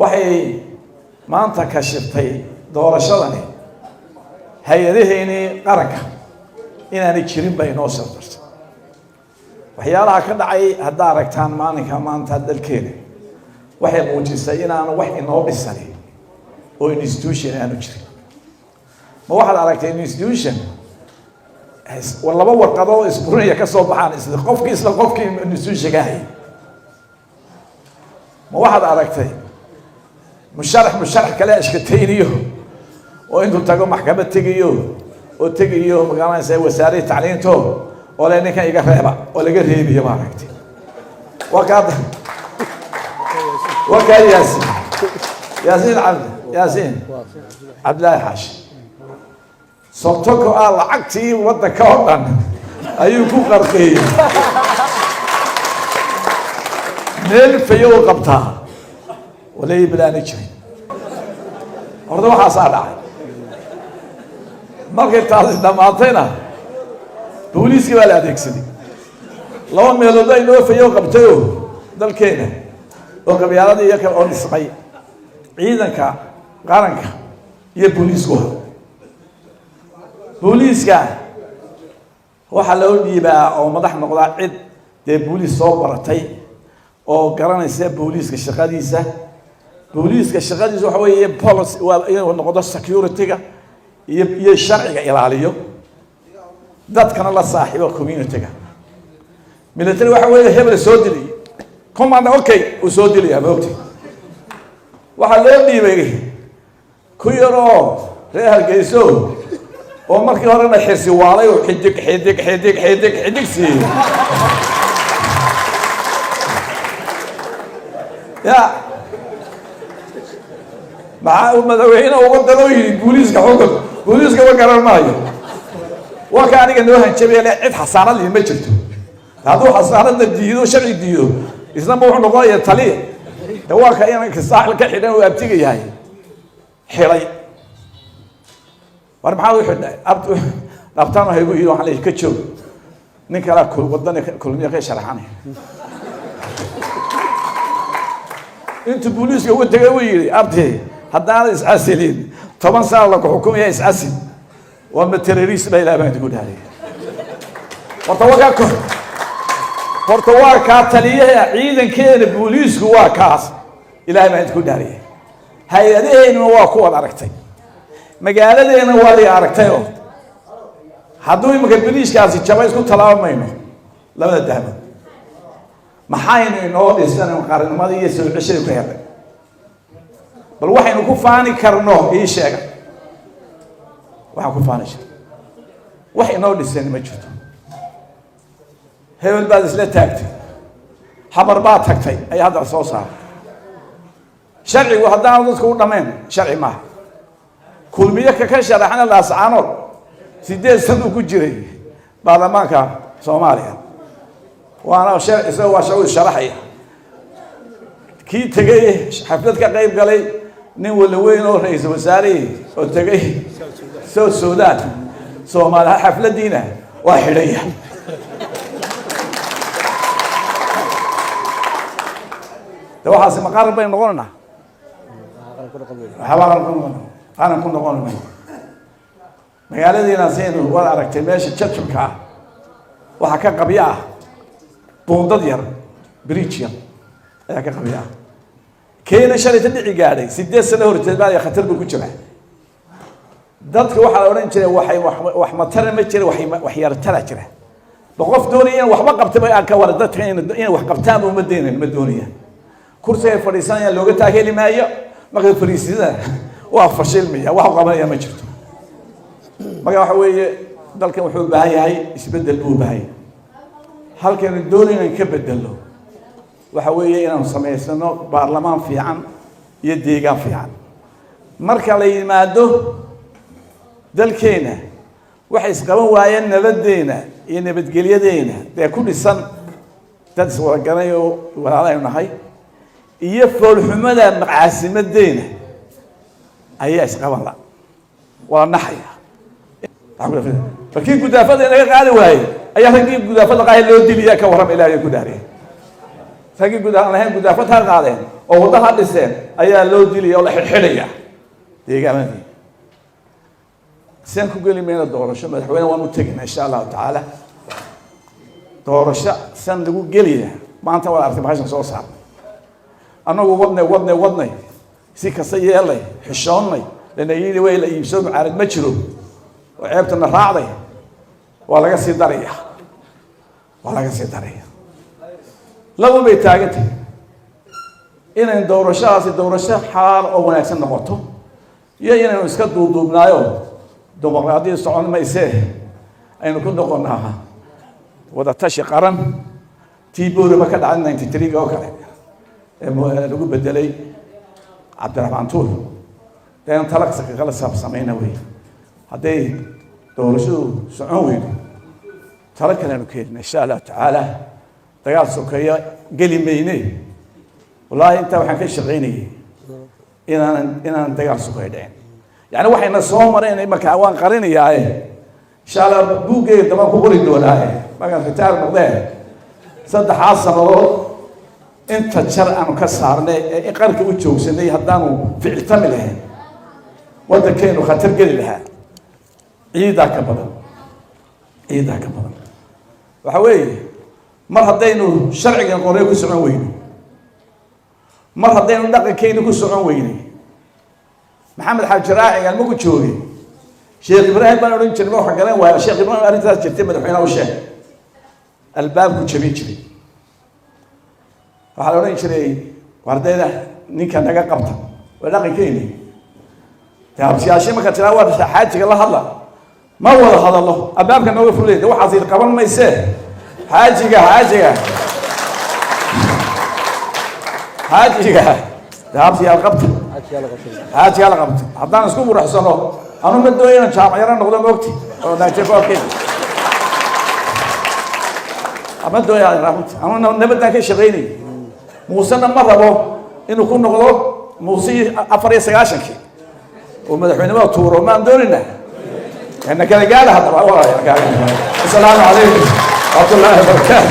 waxay maanta ka shirtay doorashadani hay-adaheeni qaranka inaanay jirin bay inoo shardartay waxyaalaha ka dhacay haddaa aragtaan maalinka maanta dalkeena waxay muujisay inaanu wax inoo dhisani oo institution aanu jirin ma waxaad aragtay institution laba warqadoo isburinaya ka soo baxaan isla qofkii institution ka hayay ma waxaad aragtay musharax kale ashkatayniyo oo intuu tago maxkamad tegayo oo tegayo magaalada wasaaradda tacliinto oo la ninkan iga reeba oo laga reebiyo ma aragtay وكا ياسين عبد الله حاشي صوتكو لعقتي ودك ودن ايو كو قرقي ميل فيو قبطها ولي بلا نجري orda waxa saadhay markay taas dhamaatayna booliiska wala adeegsaday laba meelood ay noo fayo qabtayo dalkeena oo qabyaalada iyo kala dhismay ciidanka qaranka iyo booliiska waxa loo dhiibaa oo madax noqda cid booliis soo baratay oo garanaysa booliiska shaqadiisa waxa weeye policy waa inuu noqdo security-ga iyo sharciga ilaaliyo dadkana la saaxiibo community-ga military waxa weeye hebel soo dilay commander okay uu soo dilay maogtay waxa loo dhiibay ku yaro reer Geeso oo markii horena xirsi waalay oo xidig si ya مع مدوينا وقدروي بوليسك وقرر مايو وكان يقولوا هنشبه لا عد حصانة اللي ما جرتوا هذا حصانة الديو شرع الديو إذا ما هو نقاية تليه هو كأنك الساحل كحدا وابتيجي هاي حري وأنا بحاول حد أبتنا هيقولوا عليه كتشو نكلا كل وضنا كل مية شرحانه أنت بوليس قوي تقوي أبتي هذا إسعاسلين طبعا صار لك حكومة إسعاسل وما التروريست لا إله ما تقول عليه برتوا كاتليه عيدا كان البوليس هو كاس إله ما تقول عليه هاي هو قوة عرقتين مقالة هو اللي عرقتين حدوي مقبليش كاسي تشابيس كنت طلعوا منه لا ندهم محاين إنه السنة مقارنة ما دي يسوي 20 كهذا بل واحد نكون فاني كرنوه إيه شيء واحد نكون فاني شيء واحد نقول السنة ما جرت هي البلد لا تاكتي حبر بات تاكتي أي هذا صوصها شرعي وهذا نذكر دمين شرعي ما كل مية كشرع حنا الأسعار سيدي سنو كجري بعد ما كان صوماليا وأنا شرعي سوى شعور شرحية كي تجي حفلتك قريب قالي نقول وين رئيس وزاري وتجي سو السودان صومال حفلة دينا واحدة ده واحد سما قارب بين نقولنا أنا كنا نقولنا مقالة دينا زين ولا ركت ماشي تشتم كا وحكى قبيعة بوندير بريتشيا يا كقبيعة كينا شريت اللي قاعد 6 سنة ورجال بالي خطر بكتشبه dadka waxa la oran jiray wax ma tarama jiray wax yar tala jiray boqof doonaya waxba qabtay aan ka wada dadka in wax qabtaan uma deenin ma doonaya kursiga fadhiisanaya looga taageeli maayo marka fariisida waa fashilmaya wax qabanaya ma jirto marka waxa weeye dalkan wuxuu u baahan yahay isbedel u baahan halkan doonayna ka bedelo waxa weeye inaan sameysano baarlamaan fiican iyo deegaan fiican marka la yimaado dalkeena waxay isqaban waayeen nabadeena iyo nabadgelyadeena ee ku dhisan dad iswarganay oo walaalay nahay iyo foolxumada macaasimadeena ayaa isqaban la waa naxaya laakiin gudaafada inaga qaadi waayay ayaa ragii gudaafada qaay loo diliyaa ka waram ilaahay ku dhaariyay ragii gudaafada qaadeen oo waddaha dhiseen ayaa loo dilaya oo la xidhxidhaya deegaamadii saan ku geli mayna doorasho madaxweyne waan u teginaa insha allahu tacaala doorasho san lagu gelaya maanta waa aragtay bahashan soo saarnay annagu wadnay si kasta yeelay xishoonnay lana yidhi way la iibsoo mucaarad ma jiro oo ceebtana raacday waa laga sii daraya laba bay taagantay inay doorashadaasi doorasho xalaal oo wanaagsan noqoto iyo inaynu iska duuduubnaayo dimuqraadiyad socon maysee aynu ku noqonnaa wada tashi qaran tii booraba ka dhacay 93 oo kale ee lagu bedelay cabdiraxmaan tuur deen talaqsa kala saabsamayna way hadday doorashadu socon weydo tala kalenu keenna insha allah tacaala dagaal sokeeya geli mayne wallaahi intaa waxaan ka shaqaynayay inaan dagaal sokeeya dhicin yani waxayna soo mareen markaa waan qarinayaaye insha allah buuggeega dabaan ku qori doonaaye markaan ritaar noqdee 3 sanadood inta jar aanu ka saarnay ee qarka u joogsanay haddaanu ficiltami lahayn waddankeenu khatar geli lahaa ciidaa ka badan waxa weeye mar haddaynu sharcigan qorey ku socon weyno mar haddaynu dhaqankeyni ku socon weynay maxamed xaaji raacigan maku joogay sheekh ibraahim baan odhan jiray waxa garan waaya sheekh ibraahim arrintaas jirtay madaxweynaha u sheegay albaabku jabin jiray waxaa la odhan jiray wardayda ninka naga qabta waa dhaqankeyni taabsiyaashay marka tiraa waa xaajiga la hadla ma wada hadallo albaabka nooga furleyda waxaas il qaban maysee xaajiga daabsiyaal qabta xaajiga la qabta haddaan isku muraxsano anu ma dooyo inaan jaamacaro noqdo moogti oo naajekoorkeeda ama dooya anu nabadaan ka shaqaynay muusena ma rabo inuu ku noqdo muuse 94 oo madaxweynimada tuuro maan doonina إنك أنا قاعد هذا والله قاعد السلام عليكم ورحمة الله وبركاته